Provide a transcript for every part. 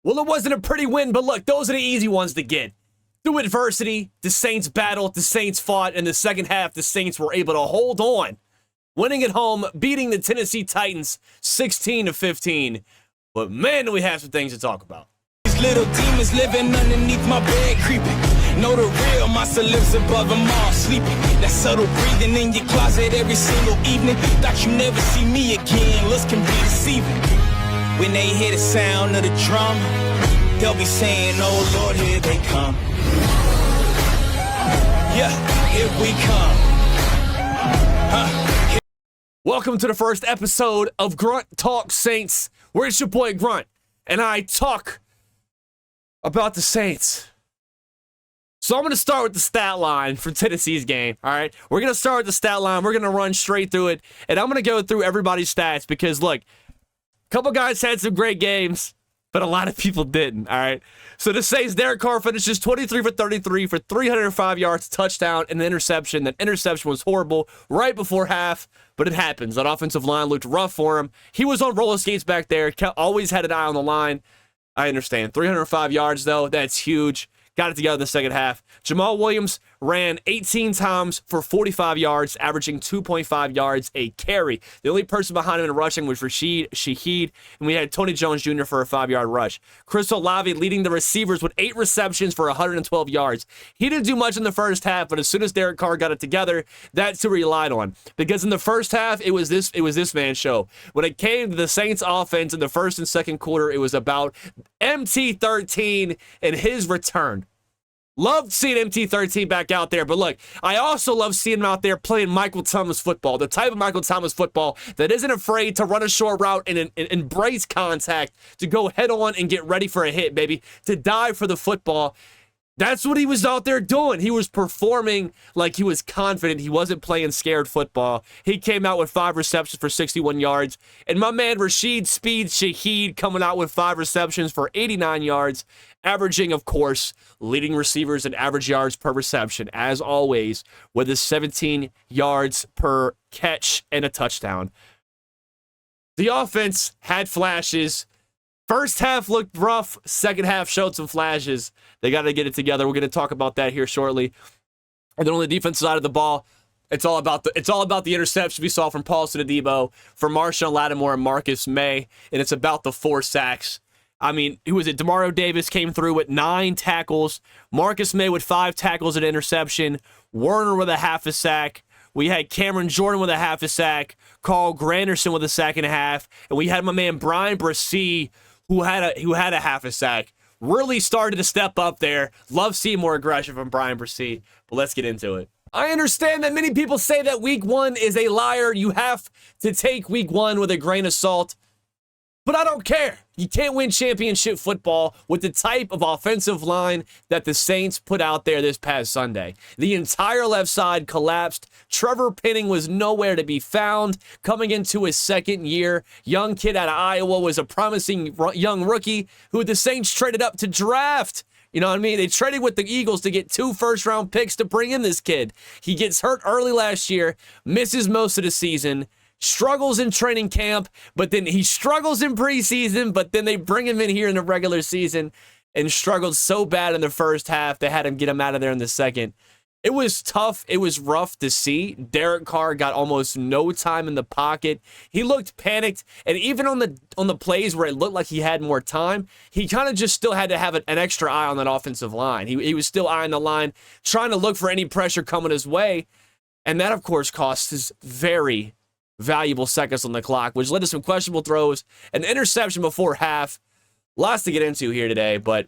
Well, it wasn't a pretty win, but look, those are the easy ones to get. Through adversity, the Saints battled, the Saints fought. In the second half, the Saints were able to hold on, winning at home, beating the Tennessee Titans 16-15. But man, do we have some things to talk about. These little demons living underneath my bed creeping. Know the real monster lives above them all sleeping. That subtle breathing in your closet every single evening. Thought you never see me again, looks can be deceiving. When they hear the sound of the drum, they'll be saying, oh Lord, here they come. Yeah, here we come. Welcome to the first episode of Grunt Talk Saints, where it's your boy Grunt, and I talk about the Saints. So I'm going to start with the stat line for Tennessee's game, all right? We're going to start with the stat line. We're going to run straight through it, and I'm going to go through everybody's stats because, look, a couple guys had some great games, but a lot of people didn't, all right? So the Saints, Derek Carr finishes 23 for 33 for 305 yards, touchdown, and an interception. That interception was horrible right before half, but it happens. That offensive line looked rough for him. He was on roller skates back there, always had an eye on the line. I understand. 305 yards, though, that's huge. Got it together in the second half. Jamal Williams ran 18 times for 45 yards, averaging 2.5 yards a carry. The only person behind him in rushing was Rashid Shaheed, and we had Tony Jones Jr. for a 5-yard rush. Chris Olave leading the receivers with 8 receptions for 112 yards. He didn't do much in the first half, but as soon as Derek Carr got it together, that's who he relied on. Because in the first half, it was this man's show. When it came to the Saints offense in the first and second quarter, it was about MT13 and his return. Loved seeing MT13 back out there, but look, I also love seeing him out there playing Michael Thomas football, the type of Michael Thomas football that isn't afraid to run a short route and embrace contact, to go head on and get ready for a hit, baby, to dive for the football. That's what he was out there doing. He was performing like he was confident. He wasn't playing scared football. He came out with 5 receptions for 61 yards. And my man Rashid Speed Shaheed coming out with 5 receptions for 89 yards, averaging, of course, leading receivers in average yards per reception, as always, with his 17 yards per catch and a touchdown. The offense had flashes. First half looked rough. Second half showed some flashes. They got to get it together. We're going to talk about that here shortly. And then on the defensive side of the ball, it's all about the interception we saw from Paulson Adebo, from Marshawn Lattimore and Marcus May, and it's about the 4 sacks. I mean, who was it? Demario Davis came through with 9 tackles. Marcus May with 5 tackles and interception. Werner with a half a sack. We had Cameron Jordan with a half a sack. Carl Granderson with a sack and a half. And we had my man Bryan Bresee, who had a half a sack. Really started to step up there. Love seeing more aggression from Bryan Bresee, but let's get into it. I understand that many people say that week 1 is a liar. You have to take week 1 with a grain of salt. But I don't care. You can't win championship football with the type of offensive line that the Saints put out there this past Sunday. The entire left side collapsed. Trevor Penning was nowhere to be found. Coming into his second year, young kid out of Iowa was a promising young rookie who the Saints traded up to draft. You know what I mean? They traded with the Eagles to get 2 first-round picks to bring in this kid. He gets hurt early last year, misses most of the season, struggles in training camp, but then he struggles in preseason, but then they bring him in here in the regular season and struggled so bad in the first half, they had him get him out of there in the second. It was tough. It was rough to see. Derek Carr got almost no time in the pocket. He looked panicked, and even on the plays where it looked like he had more time, he kind of just still had to have an extra eye on that offensive line. He was still eyeing the line, trying to look for any pressure coming his way, and that, of course, cost his very valuable seconds on the clock, which led to some questionable throws, an interception before half. Lots to get into here today, but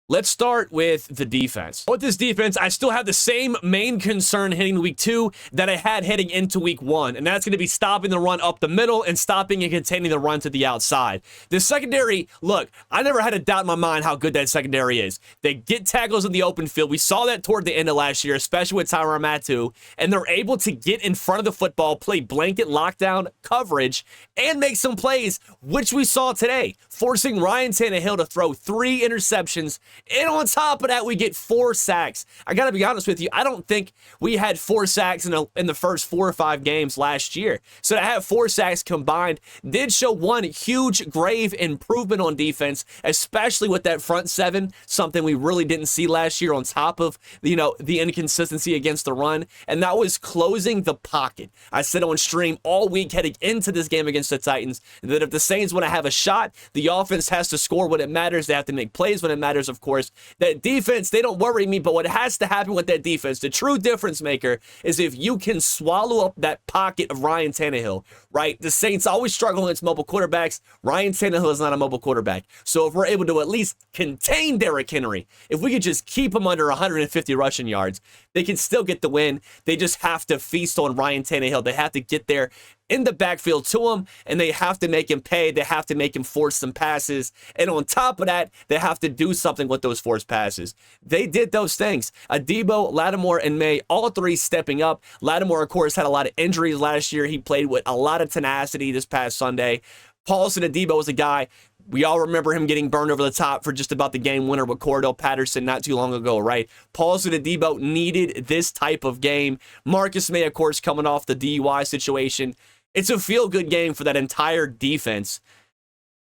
let's start with the defense. With this defense, I still have the same main concern heading week 2 that I had heading into week 1, and that's going to be stopping the run up the middle and stopping and containing the run to the outside. The secondary, look, I never had a doubt in my mind how good that secondary is. They get tackles in the open field. We saw that toward the end of last year, especially with Tyrann Mathieu, and they're able to get in front of the football, play blanket lockdown coverage, and make some plays, which we saw today, forcing Ryan Tannehill to throw 3 interceptions And on top of that, we get 4 sacks. I got to be honest with you, I don't think we had 4 sacks in the first 4 or 5 games last year. So to have 4 sacks combined did show one huge, grave improvement on defense, especially with that front 7, something we really didn't see last year on top of, the inconsistency against the run, and that was closing the pocket. I said on stream all week heading into this game against the Titans that if the Saints want to have a shot, the offense has to score when it matters. They have to make plays when it matters, of course. That defense, they don't worry me, but what has to happen with that defense, the true difference maker, is if you can swallow up that pocket of Ryan Tannehill, right? The Saints always struggle against mobile quarterbacks. Ryan Tannehill is not a mobile quarterback. So if we're able to at least contain Derrick Henry, if we could just keep him under 150 rushing yards, they can still get the win. They just have to feast on Ryan Tannehill. They have to get there in the backfield to him, and they have to make him pay. They have to make him force some passes. And on top of that, they have to do something with those forced passes. They did those things. Adebo, Lattimore, and May, all 3 stepping up. Lattimore, of course, had a lot of injuries last year. He played with a lot of tenacity this past Sunday. Paulson Adebo was a guy, we all remember him getting burned over the top for just about the game winner with Cordell Patterson not too long ago, right? Paulson Adebo needed this type of game. Marcus May, of course, coming off the DUI situation. It's a feel-good game for that entire defense.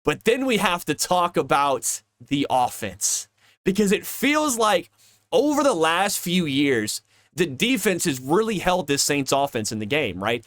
But then we have to talk about the offense, because it feels like over the last few years, the defense has really held this Saints offense in the game, right?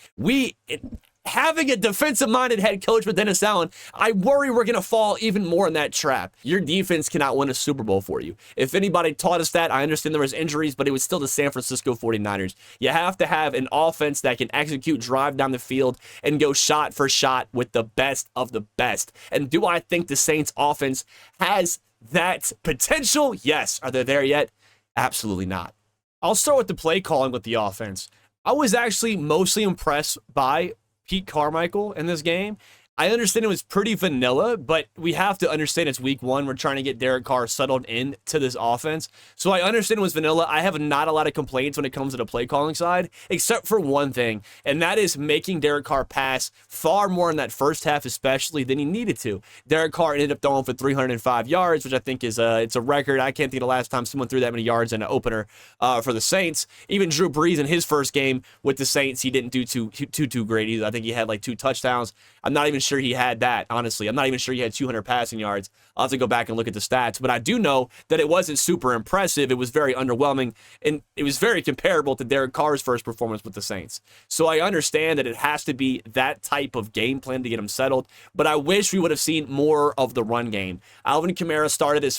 Having a defensive-minded head coach with Dennis Allen, I worry we're going to fall even more in that trap. Your defense cannot win a Super Bowl for you. If anybody taught us that, I understand there was injuries, but it was still the San Francisco 49ers. You have to have an offense that can execute, drive down the field, and go shot for shot with the best of the best. And do I think the Saints offense has that potential? Yes. Are they there yet? Absolutely not. I'll start with the play calling with the offense. I was actually mostly impressed by Pete Carmichael in this game. I understand it was pretty vanilla, but we have to understand it's week 1. We're trying to get Derek Carr settled into this offense. So I understand it was vanilla. I have not a lot of complaints when it comes to the play calling side, except for one thing, and that is making Derek Carr pass far more in that first half, especially than he needed to. Derek Carr ended up throwing for 305 yards, which I think is it's a record. I can't think of the last time someone threw that many yards in an opener for the Saints. Even Drew Brees in his first game with the Saints, he didn't do too great either. I think he had like 2 touchdowns. I'm not even sure he had that, honestly. I'm not even sure he had 200 passing yards. I'll have to go back and look at the stats, but I do know that it wasn't super impressive. It was very underwhelming, and it was very comparable to Derek Carr's first performance with the Saints. So I understand that it has to be that type of game plan to get him settled, but I wish we would have seen more of the run game. Alvin Kamara started the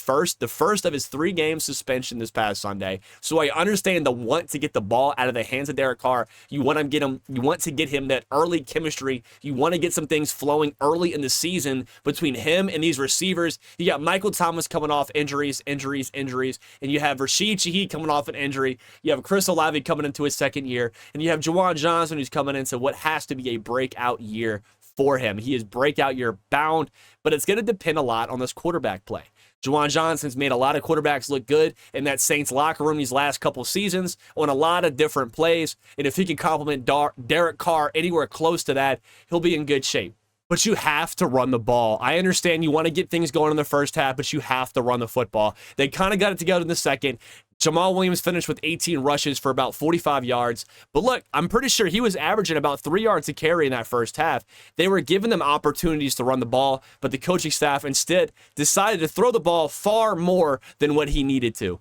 first of his 3-game suspension this past Sunday, so I understand the want to get the ball out of the hands of Derek Carr. You want to get him that early chemistry. You want to get some things flowing early in the season between him and these receivers. You got Michael Thomas coming off injuries, and you have Rashid Shaheed coming off an injury. You have Chris Olave coming into his 2nd year, and you have Juwan Johnson who's coming into what has to be a breakout year for him. He is breakout year bound, but it's going to depend a lot on this quarterback play. Juwan Johnson's made a lot of quarterbacks look good in that Saints locker room these last couple seasons on a lot of different plays, and if he can complement Derek Carr anywhere close to that, he'll be in good shape. But you have to run the ball. I understand you want to get things going in the first half, but you have to run the football. They kind of got it together in the second. Jamal Williams finished with 18 rushes for about 45 yards. But look, I'm pretty sure he was averaging about 3 yards a carry in that first half. They were giving them opportunities to run the ball, but the coaching staff instead decided to throw the ball far more than what he needed to.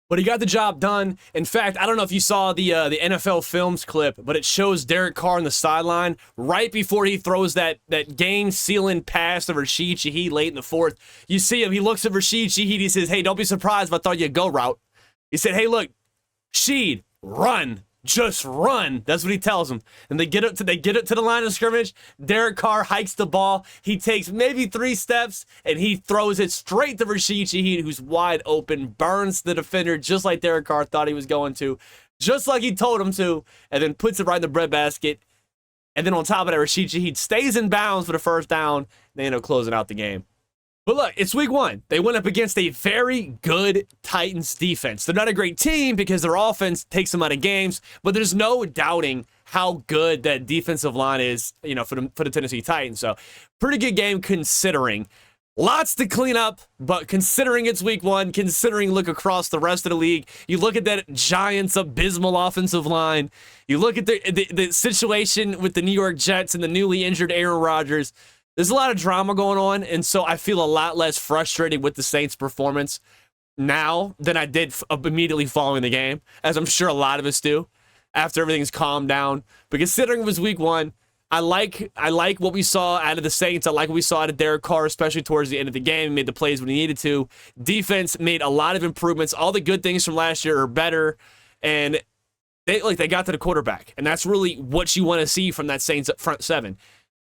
But he got the job done. In fact, I don't know if you saw the NFL Films clip, but it shows Derek Carr on the sideline right before he throws that game-sealing pass to Rashid Shaheed late in the 4th. You see him, he looks at Rashid Shaheed, he says, "Hey, don't be surprised if I throw you a go route." He said, "Hey, look, Sheed, run. Just run." That's what he tells him. And they get up to the line of scrimmage. Derek Carr hikes the ball. He takes maybe 3 steps, and he throws it straight to Rashid Shaheed, who's wide open, burns the defender just like Derek Carr thought he was going to, just like he told him to, and then puts it right in the breadbasket. And then on top of that, Rashid Shaheed stays in bounds for the first down. They end up closing out the game. But look, it's week 1. They went up against a very good Titans defense. They're not a great team because their offense takes them out of games, but there's no doubting how good that defensive line is, for the Tennessee Titans. So pretty good game considering. Lots to clean up, but considering it's week 1, considering look across the rest of the league, you look at that Giants' abysmal offensive line, you look at the situation with the New York Jets and the newly injured Aaron Rodgers, there's a lot of drama going on, and so I feel a lot less frustrated with the Saints' performance now than I did immediately following the game, as I'm sure a lot of us do, after everything's calmed down. But considering it was week 1, I like what we saw out of the Saints. I like what we saw out of Derek Carr, especially towards the end of the game. He made the plays when he needed to. Defense made a lot of improvements. All the good things from last year are better, and they got to the quarterback, and that's really what you want to see from that Saints front seven.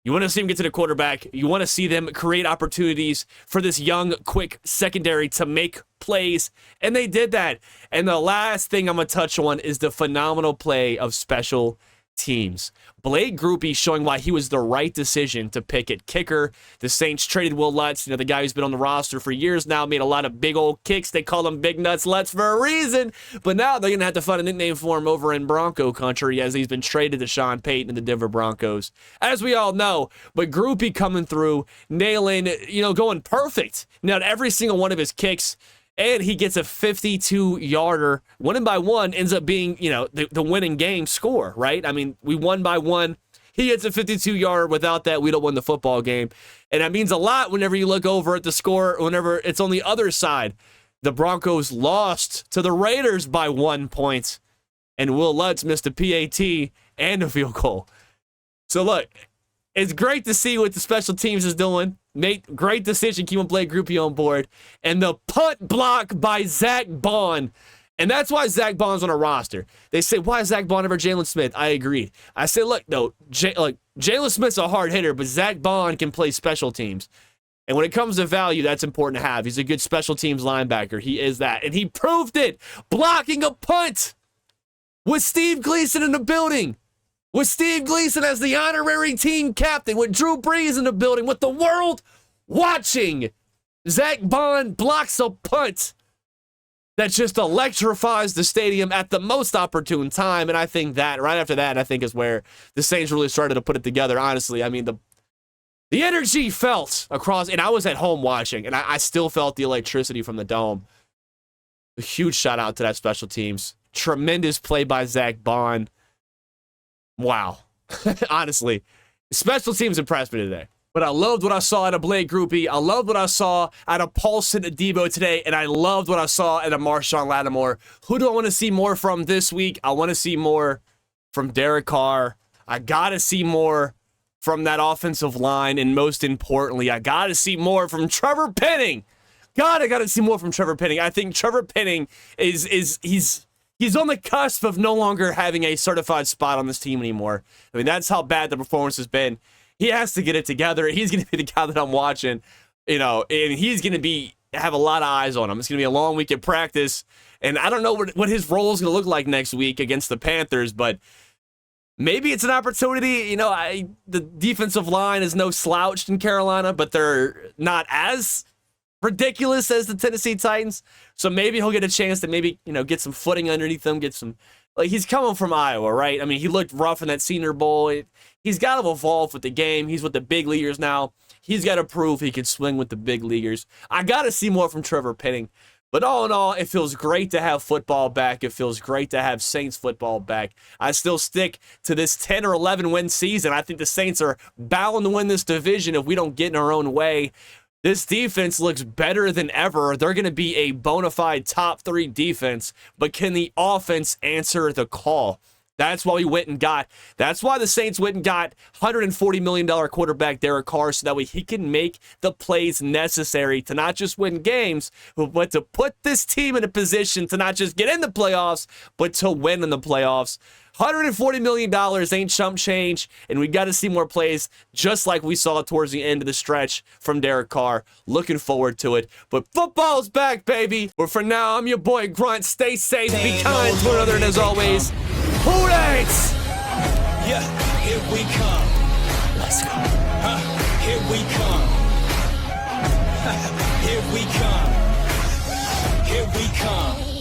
You want to see them get to the quarterback. You want to see them create opportunities for this young, quick secondary to make plays, and they did that. And the last thing I'm going to touch on is the phenomenal play of special teams. Blake Grupe showing why he was the right decision to pick at kicker. The Saints traded Will Lutz, the guy who's been on the roster for years now, made a lot of big old kicks. They call him Big Nuts Lutz for a reason, but now they're going to have to find a nickname for him over in Bronco country as he's been traded to Sean Payton and the Denver Broncos, as we all know. But Grupe coming through, nailing, going perfect. Now, every single one of his kicks, and he gets a 52-yarder. Winning by 1 ends up being, the winning game score, right? I mean, we won by 1. He gets a 52-yarder. Without that, we don't win the football game. And that means a lot whenever you look over at the score, whenever it's on the other side. The Broncos lost to the Raiders by 1 point, and Will Lutz missed a PAT and a field goal. So, look, it's great to see what the special teams is doing. Made great decision keeping Blake Grupe on board. And the punt block by Zach Bond. And that's why Zach Bond's on a roster. They say, why is Zach Bond over Jalen Smith? I agree. I say, look, no, Jalen Smith's a hard hitter, but Zach Bond can play special teams. And when it comes to value, that's important to have. He's a good special teams linebacker. He is that. And he proved it, blocking a punt with Steve Gleason in the building. With Steve Gleason as the honorary team captain, with Drew Brees in the building, with the world watching, Zach Bond blocks a punt that just electrifies the stadium at the most opportune time. And I think that right after that, I think is where the Saints really started to put it together. Honestly, I mean, the energy felt across, and I was at home watching, and I still felt the electricity from the dome. A huge shout out to that special teams. Tremendous play by Zach Bond. Wow. Honestly, special teams impressed me today. But I loved what I saw out of Blake Grupe. I loved what I saw out of Paulson Adebo today. And I loved what I saw out of Marshawn Lattimore. Who do I want to see more from this week? I want to see more from Derek Carr. I got to see more from that offensive line. And most importantly, I got to see more from Trevor Penning. I got to see more from Trevor Penning. I think Trevor Penning he's on the cusp of no longer having a certified spot on this team anymore. I mean, that's how bad the performance has been. He has to get it together. He's going to be the guy that I'm watching, and he's going to have a lot of eyes on him. It's going to be a long week at practice, and I don't know what his role is going to look like next week against the Panthers, but maybe it's an opportunity. The defensive line is no slouch in Carolina, but they're not as ridiculous as the Tennessee Titans. So maybe he'll get a chance to get some footing underneath them, get some, he's coming from Iowa, right? I mean, he looked rough in that Senior Bowl. He's got to evolve with the game. He's with the big leaguers now. He's got to prove he can swing with the big leaguers. I got to see more from Trevor Penning. But all in all, it feels great to have football back. It feels great to have Saints football back. I still stick to this 10 or 11 win season. I think the Saints are bound to win this division if we don't get in our own way. This defense looks better than ever. They're going to be a bona fide top 3 defense, but can the offense answer the call? That's why that's why the Saints went and got $140 million quarterback Derek Carr, so that way he can make the plays necessary to not just win games, but to put this team in a position to not just get in the playoffs, but to win in the playoffs. $140 million ain't chump change, and we got to see more plays just like we saw towards the end of the stretch from Derek Carr. Looking forward to it. But football's back, baby. But for now, I'm your boy Grunt. Stay safe, be kind to one another, and as always, Who Dates? Yeah, here we come. Let's go. Here we come. Here we come. Here we come.